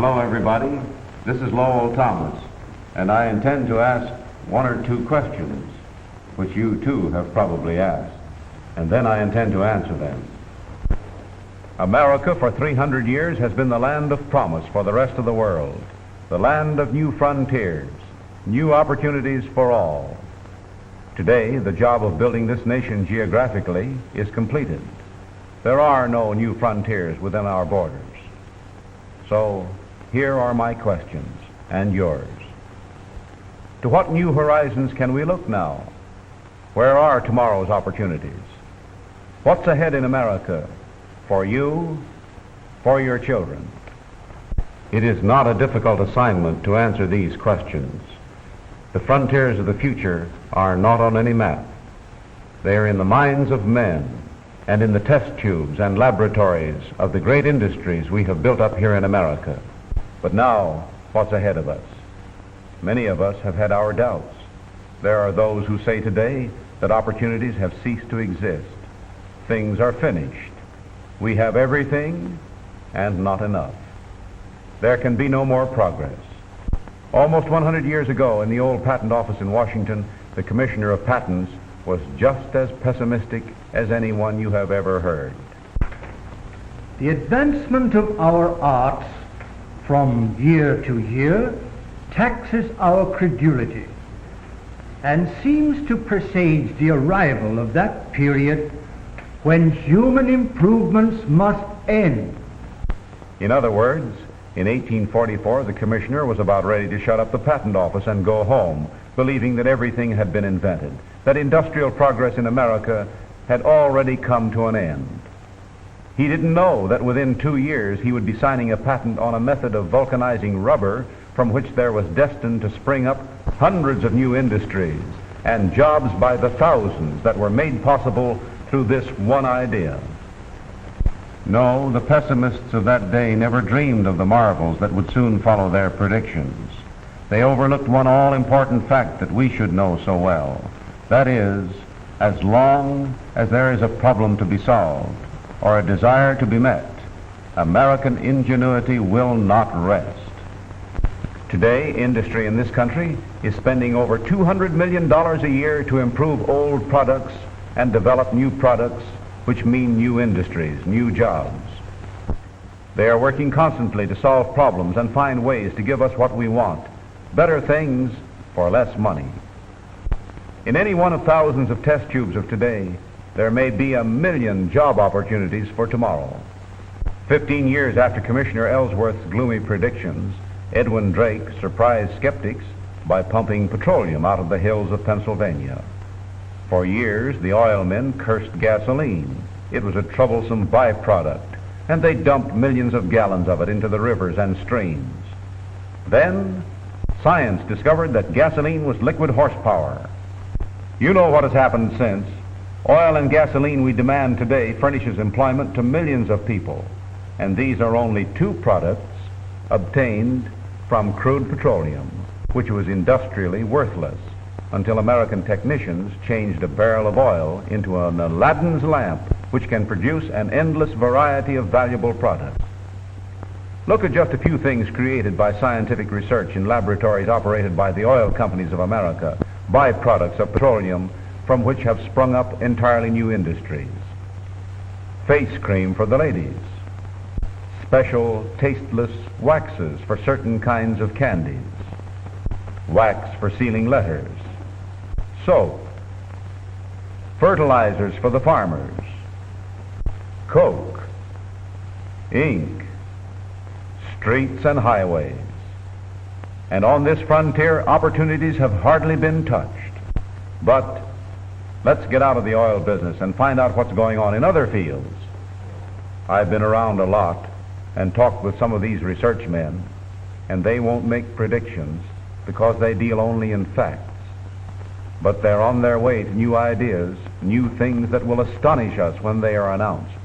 Hello, everybody. This is Lowell Thomas, and I intend to ask one or two questions, which you too have probably asked, and then I intend to answer them. America for 300 years has been the land of promise for the rest of the world, the land of new frontiers, new opportunities for all. Today, the job of building this nation geographically is completed. There are no new frontiers within our borders. So, here are my questions, and yours. To what new horizons can we look now? Where are tomorrow's opportunities? What's ahead in America for you, for your children? It is not a difficult assignment to answer these questions. The frontiers of the future are not on any map. They are in the minds of men and in the test tubes and laboratories of the great industries we have built up here in America. But now, what's ahead of us? Many of us have had our doubts. There are those who say today that opportunities have ceased to exist. Things are finished. We have everything and not enough. There can be no more progress. Almost 100 years ago, in the old patent office in Washington, the commissioner of patents was just as pessimistic as anyone you have ever heard. The advancement of our arts from year to year taxes our credulity and seems to presage the arrival of that period when human improvements must end. In other words, in 1844, the commissioner was about ready to shut up the patent office and go home, believing that everything had been invented, that industrial progress in America had already come to an end. He didn't know that within 2 years he would be signing a patent on a method of vulcanizing rubber from which there was destined to spring up hundreds of new industries and jobs by the thousands that were made possible through this one idea. No, the pessimists of that day never dreamed of the marvels that would soon follow their predictions. They overlooked one all-important fact that we should know so well. That is, as long as there is a problem to be solved or a desire to be met, American ingenuity will not rest. Today, industry in this country is spending over $200 million a year to improve old products and develop new products, which mean new industries, new jobs. They are working constantly to solve problems and find ways to give us what we want, better things for less money. In any one of thousands of test tubes of today, there may be 1 million job opportunities for tomorrow. 15 years after Commissioner Ellsworth's gloomy predictions, Edwin Drake surprised skeptics by pumping petroleum out of the hills of Pennsylvania. For years, the oilmen cursed gasoline. It was a troublesome byproduct, and they dumped millions of gallons of it into the rivers and streams. Then, science discovered that gasoline was liquid horsepower. You know what has happened since. Oil and gasoline we demand today furnishes employment to millions of people, and these are only two products obtained from crude petroleum, which was industrially worthless, until American technicians changed a barrel of oil into an Aladdin's lamp, which can produce an endless variety of valuable products. Look at just a few things created by scientific research in laboratories operated by the oil companies of America, byproducts of petroleum from which have sprung up entirely new industries. Face cream for the ladies, special tasteless waxes for certain kinds of candies, wax for sealing letters, soap, fertilizers for the farmers, coke, ink, streets and highways. And on this frontier, opportunities have hardly been touched. But let's get out of the oil business and find out what's going on in other fields. I've been around a lot and talked with some of these research men, and they won't make predictions because they deal only in facts. But they're on their way to new ideas, new things that will astonish us when they are announced.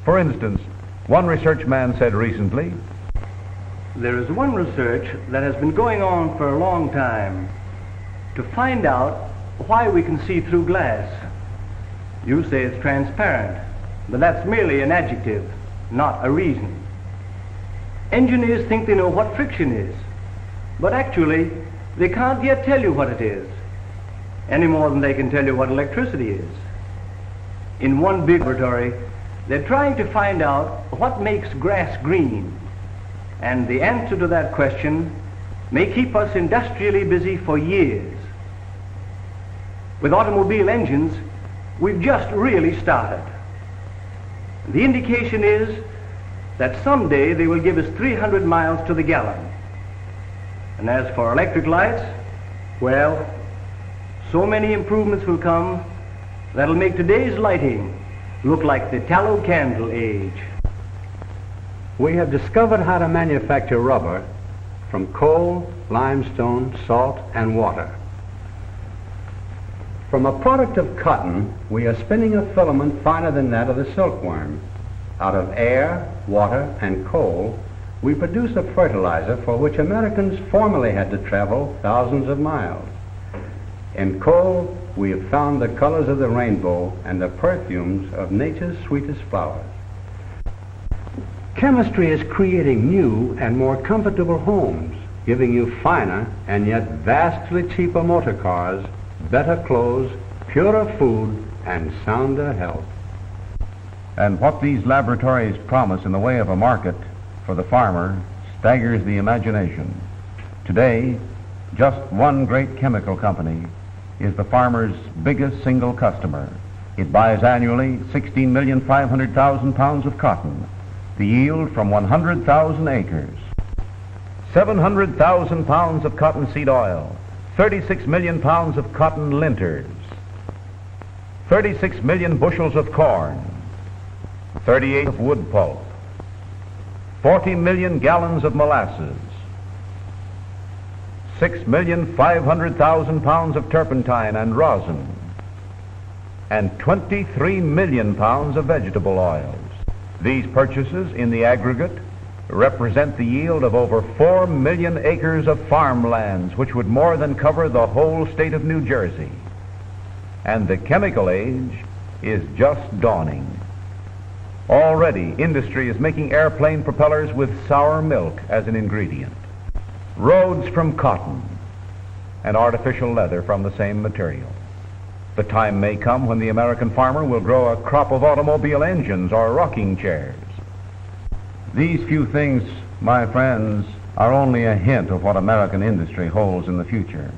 For instance, one research man said recently, There is one research that has been going on for a long time to find out why we can see through glass. You say it's transparent, but that's merely an adjective, not a reason. Engineers think they know what friction is, but actually they can't yet tell you what it is, any more than they can tell you what electricity is. In one big laboratory, they're trying to find out what makes grass green, and the answer to that question may keep us industrially busy for years. With automobile engines, we've just really started. The indication is that someday they will give us 300 miles to the gallon. And as for electric lights, well, so many improvements will come that'll make today's lighting look like the tallow candle age. We have discovered how to manufacture rubber from coal, limestone, salt, and water. From a product of cotton, we are spinning a filament finer than that of the silkworm. Out of air, water, and coal, we produce a fertilizer for which Americans formerly had to travel thousands of miles. In coal, we have found the colors of the rainbow and the perfumes of nature's sweetest flowers. Chemistry is creating new and more comfortable homes, giving you finer and yet vastly cheaper motor cars, better clothes, purer food, and sounder health. And what these laboratories promise in the way of a market for the farmer staggers the imagination. Today, just one great chemical company is the farmer's biggest single customer. It buys annually 16,500,000 pounds of cotton, the yield from 100,000 acres. 700,000 pounds of cottonseed oil, 36 million pounds of cotton linters, 36 million bushels of corn, 38 of wood pulp, 40 million gallons of molasses, 6,500,000 pounds of turpentine and rosin, and 23 million pounds of vegetable oils. These purchases in the aggregate represent the yield of over 4 million acres of farmlands, which would more than cover the whole state of New Jersey. And the chemical age is just dawning. Already, industry is making airplane propellers with sour milk as an ingredient, roads from cotton, and artificial leather from the same material. The time may come when the American farmer will grow a crop of automobile engines or rocking chairs. These few things, my friends, are only a hint of what American industry holds in the future.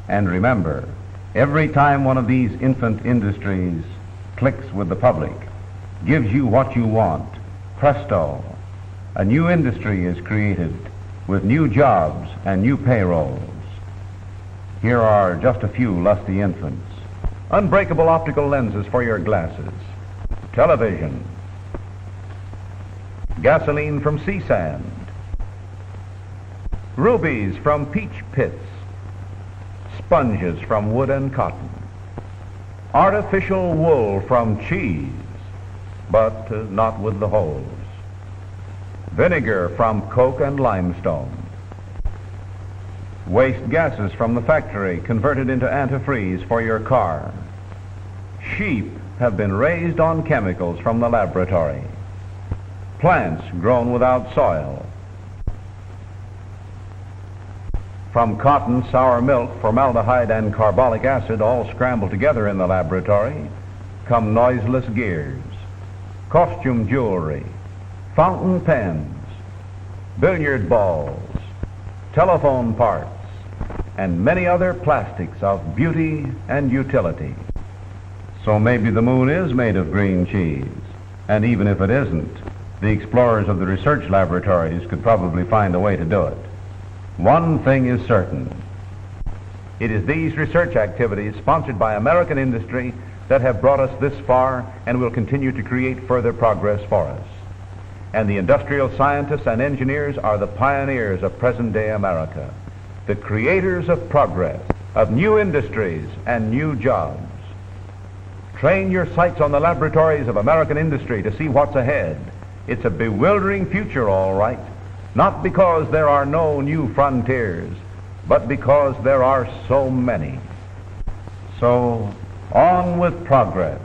And remember, every time one of these infant industries clicks with the public, gives you what you want, presto, a new industry is created with new jobs and new payrolls. Here are just a few lusty infants. Unbreakable optical lenses for your glasses, television, gasoline from sea sand, rubies from peach pits, sponges from wood and cotton, artificial wool from cheese, but not with the holes, vinegar from coke and limestone, waste gases from the factory converted into antifreeze for your car. Sheep have been raised on chemicals from the laboratory. Plants grown without soil. From cotton, sour milk, formaldehyde, and carbolic acid all scrambled together in the laboratory come noiseless gears, costume jewelry, fountain pens, billiard balls, telephone parts, and many other plastics of beauty and utility. So maybe the moon is made of green cheese, and even if it isn't, the explorers of the research laboratories could probably find a way to do it. One thing is certain. It is these research activities sponsored by American industry that have brought us this far and will continue to create further progress for us. And the industrial scientists and engineers are the pioneers of present-day America, the creators of progress, of new industries and new jobs. Train your sights on the laboratories of American industry to see what's ahead. It's a bewildering future, all right, not because there are no new frontiers, but because there are so many. So, on with progress.